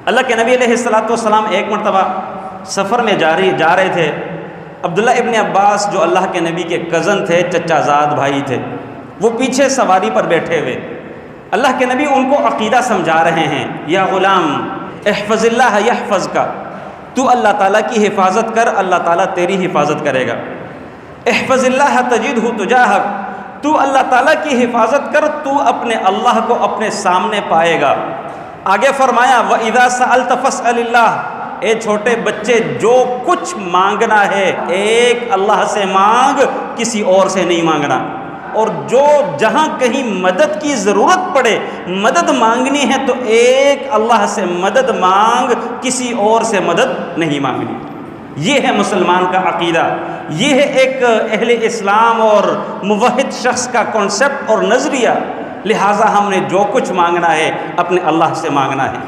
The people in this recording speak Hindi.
अल्लाह के नबी अलैहिस्सलाम एक मरतबा सफ़र में जा रहे थे। अब्दुल्ला इब्न अब्बास जो अल्लाह के नबी के कज़न थे, चचाज़ाद भाई थे, वो पीछे सवारी पर बैठे हुए। अल्लाह के नबी उनको अक़ीदा समझा रहे हैं, या ग़ुलाम इहफ़ज़िल्लाह यहफ़ज़का, तू अल्लाह ताला की हिफाजत कर, अल्लाह ताला तेरी हिफाजत करेगा। इहफ़ज़िल्लाह तजिदहु तुजाहक, तू अल्लाह ताला की हिफाजत कर, तू अपने अल्लाह को अपने सामने पाएगा। आगे फरमाया व इज़ा सअल्त फ़स्अलिल्लाह, ए छोटे बच्चे जो कुछ मांगना है एक अल्लाह से मांग, किसी और से नहीं मांगना। और जो जहाँ कहीं मदद की ज़रूरत पड़े, मदद मांगनी है तो एक अल्लाह से मदद मांग, किसी और से मदद नहीं मांगनी। ये है मुसलमान का अक़ीदा, ये है एक अहले इस्लाम और मुवहिद शख्स का कॉन्सेप्ट और नज़रिया। लिहाजा हमने जो कुछ मांगना है अपने अल्लाह से मांगना है।